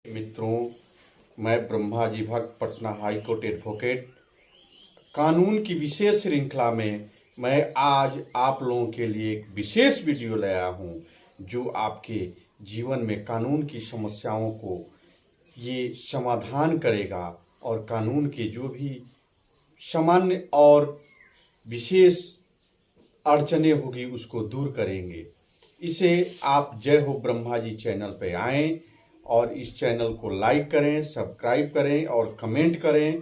मित्रों, मैं ब्रह्माजी भक्त पटना हाई कोर्ट एडवोकेट कानून की विशेष श्रृंखला में मैं आज आप लोगों के लिए एक विशेष वीडियो लाया हूं जो आपके जीवन में कानून की समस्याओं को ये समाधान करेगा और कानून के जो भी सामान्य और विशेष अड़चने होगी उसको दूर करेंगे। इसे आप जय हो ब्रह्माजी चैनल पे आएं और इस चैनल को लाइक करें, सब्सक्राइब करें और कमेंट करें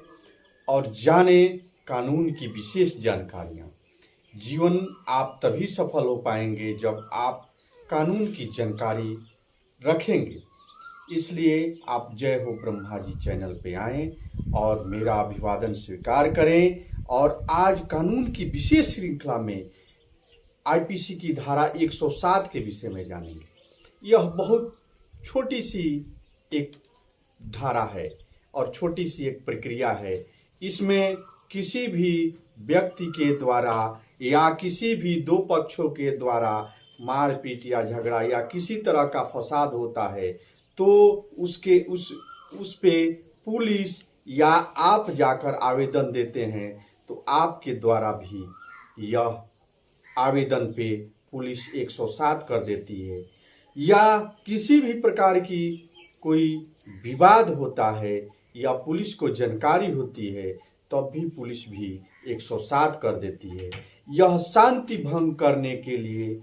और जानें कानून की विशेष जानकारियाँ। जीवन आप तभी सफल हो पाएंगे जब आप कानून की जानकारी रखेंगे। इसलिए आप जय हो ब्रह्माजी चैनल पे आएं और मेरा अभिवादन स्वीकार करें। और आज कानून की विशेष श्रृंखला में आईपीसी की धारा 107 के विषय में जानेंगे। यह बहुत छोटी सी एक धारा है और छोटी सी एक प्रक्रिया है। इसमें किसी भी व्यक्ति के द्वारा या किसी भी दो पक्षों के द्वारा मारपीट या झगड़ा या किसी तरह का फसाद होता है तो उस पे पुलिस या आप जाकर आवेदन देते हैं तो आपके द्वारा भी यह आवेदन पे पुलिस 107 कर देती है। या किसी भी प्रकार की कोई विवाद होता है या पुलिस को जानकारी होती है तब भी पुलिस भी 107 कर देती है। यह शांति भंग करने के लिए,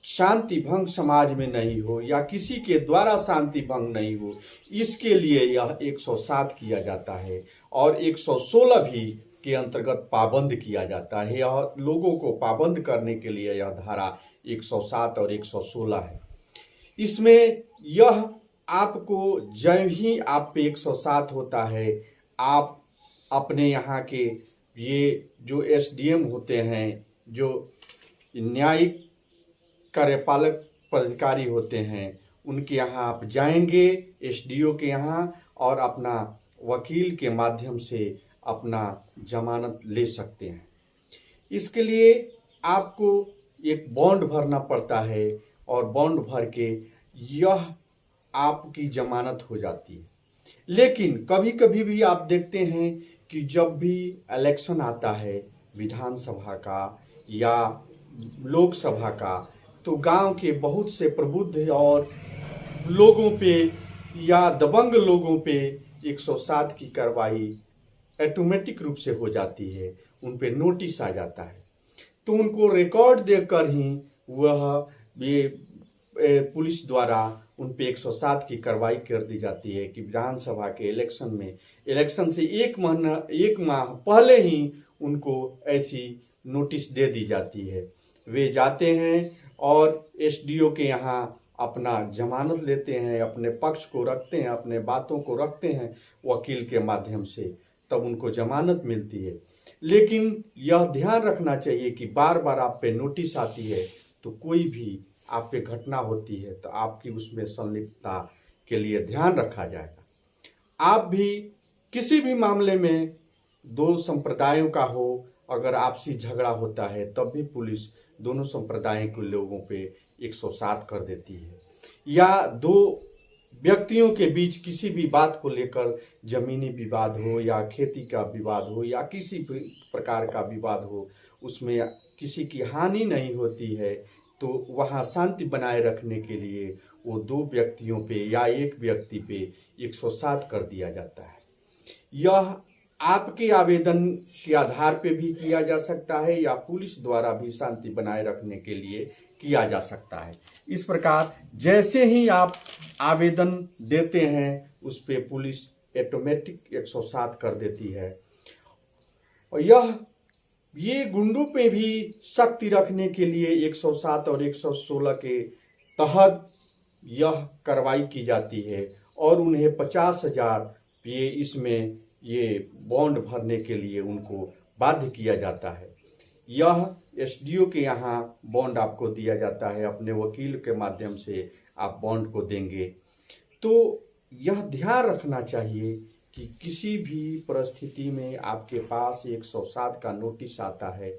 शांति भंग समाज में नहीं हो या किसी के द्वारा शांति भंग नहीं हो, इसके लिए यह 107 किया जाता है। और 116 भी के अंतर्गत पाबंद किया जाता है। यह लोगों को पाबंद करने के लिए यह धारा 107 और 116 है। इसमें यह आपको जब ही आप पे 107 होता है, आप अपने यहाँ के ये जो एसडीएम होते हैं, जो न्यायिक कार्यपालक पदाधिकारी होते हैं, उनके यहाँ आप जाएंगे, एसडीओ के यहाँ, और अपना वकील के माध्यम से अपना जमानत ले सकते हैं। इसके लिए आपको एक बॉन्ड भरना पड़ता है और बॉन्ड भर के यह आपकी जमानत हो जाती है। लेकिन कभी कभी भी आप देखते हैं कि जब भी इलेक्शन आता है विधानसभा का या लोकसभा का, तो गांव के बहुत से प्रबुद्ध और लोगों पे या दबंग लोगों पे 107 की कार्रवाई ऑटोमेटिक रूप से हो जाती है। उन पे नोटिस आ जाता है तो उनको रिकॉर्ड देकर ही वह ये पुलिस द्वारा उन पे 107 की कार्रवाई कर दी जाती है कि विधानसभा के इलेक्शन से एक माह पहले ही उनको ऐसी नोटिस दे दी जाती है। वे जाते हैं और एसडीओ के यहाँ अपना जमानत लेते हैं, अपने पक्ष को रखते हैं, अपने बातों को रखते हैं वकील के माध्यम से, तब उनको जमानत मिलती है। लेकिन यह ध्यान रखना चाहिए कि बार बार आप पे नोटिस आती है तो कोई भी आप पे घटना होती है तो आपकी उसमें संलिप्तता के लिए ध्यान रखा जाएगा। आप भी किसी भी मामले में दो संप्रदायों का हो, अगर आपसी झगड़ा होता है तब भी पुलिस दोनों संप्रदायों के लोगों पे 107 कर देती है। या दो व्यक्तियों के बीच किसी भी बात को लेकर जमीनी विवाद हो या खेती का विवाद हो या किसी भी प्रकार का विवाद हो, उसमें किसी की हानि नहीं होती है तो वहाँ शांति बनाए रखने के लिए वो दो व्यक्तियों पे या एक व्यक्ति पे 107 कर दिया जाता है। यह आपके आवेदन के आधार पे भी किया जा सकता है या पुलिस द्वारा भी शांति बनाए रखने के लिए किया जा सकता है। इस प्रकार जैसे ही आप आवेदन देते हैं उस पे पुलिस ऑटोमेटिक 107 कर देती है। और ये गुंडों पे भी सख्ती रखने के लिए 107 और 116 के तहत यह कार्रवाई की जाती है और उन्हें 50,000 इसमें ये बॉन्ड भरने के लिए उनको बाध्य किया जाता है। यह एसडीओ के यहाँ बॉन्ड आपको दिया जाता है, अपने वकील के माध्यम से आप बॉन्ड को देंगे। तो यह ध्यान रखना चाहिए कि किसी भी परिस्थिति में आपके पास 107 का नोटिस आता है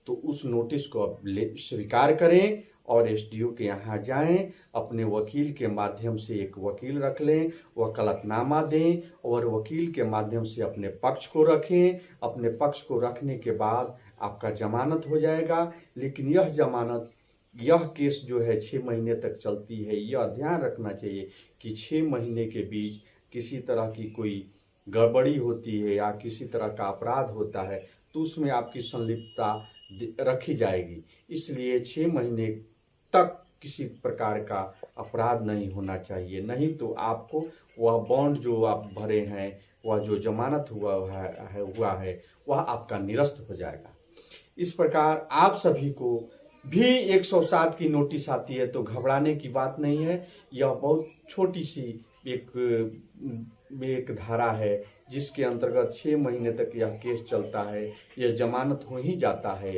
तो उस नोटिस को आप स्वीकार करें और एसडीओ के यहाँ जाएं, अपने वकील के माध्यम से एक वकील रख लें, वकालतनामा दें और वकील के माध्यम से अपने पक्ष को रखें। अपने पक्ष को रखने के बाद आपका जमानत हो जाएगा। लेकिन यह केस जो है 6 महीने तक चलती है। यह ध्यान रखना चाहिए कि 6 महीने के बीच किसी तरह की कोई गड़बड़ी होती है या किसी तरह का अपराध होता है तो उसमें आपकी संलिप्तता रखी जाएगी। इसलिए 6 महीने तक किसी प्रकार का अपराध नहीं होना चाहिए, नहीं तो आपको वह बॉन्ड जो आप भरे हैं, वह जो जमानत हुआ है वह आपका निरस्त हो जाएगा। इस प्रकार आप सभी को भी 107 की नोटिस आती है तो घबराने की बात नहीं है। यह बहुत छोटी सी एक धारा है जिसके अंतर्गत 6 महीने तक यह केस चलता है, यह जमानत हो ही जाता है।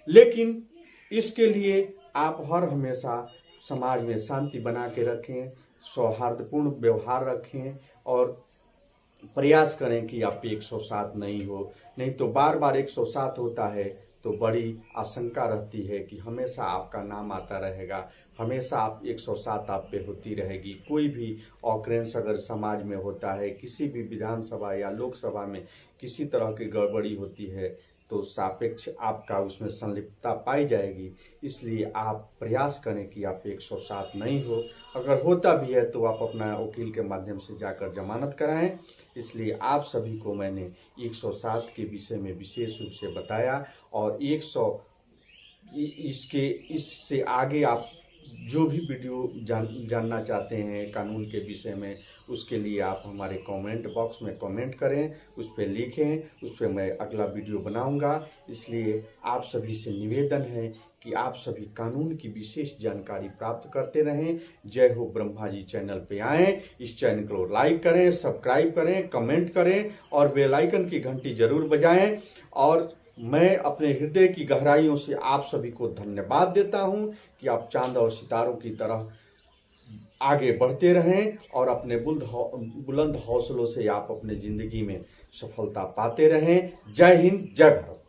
लेकिन इसके लिए आप हर हमेशा समाज में शांति बना के रखें, सौहार्दपूर्ण व्यवहार रखें और प्रयास करें कि आप 107 नहीं हो। नहीं तो बार बार 107 होता है तो बड़ी आशंका रहती है कि हमेशा आपका नाम आता रहेगा, हमेशा आप 107 आप पे होती रहेगी। कोई भी ऑकरेंस अगर समाज में होता है, किसी भी विधानसभा या लोकसभा में किसी तरह की गड़बड़ी होती है तो सापेक्ष आपका उसमें संलिप्तता पाई जाएगी। इसलिए आप प्रयास करें कि आप 107 नहीं हो। अगर होता भी है तो आप अपना वकील के माध्यम से जाकर जमानत कराएं। इसलिए आप सभी को मैंने 107 के विषय में विशेष रूप से बताया और 100 इससे आगे आप जो भी वीडियो जानना चाहते हैं कानून के विषय में, उसके लिए आप हमारे कमेंट बॉक्स में कमेंट करें, उस पर लिखें, उस पर मैं अगला वीडियो बनाऊंगा। इसलिए आप सभी से निवेदन है कि आप सभी कानून की विशेष जानकारी प्राप्त करते रहें। जय हो ब्रह्मा जी चैनल पे आएँ, इस चैनल को लाइक करें, सब्सक्राइब करें, कमेंट करें और बेल आइकन की घंटी जरूर बजाएं। और मैं अपने हृदय की गहराइयों से आप सभी को धन्यवाद देता हूं कि आप चांद और सितारों की तरह आगे बढ़ते रहें और अपने बुलंद हौसलों से आप अपने ज़िंदगी में सफलता पाते रहें। जय हिंद, जय भारत।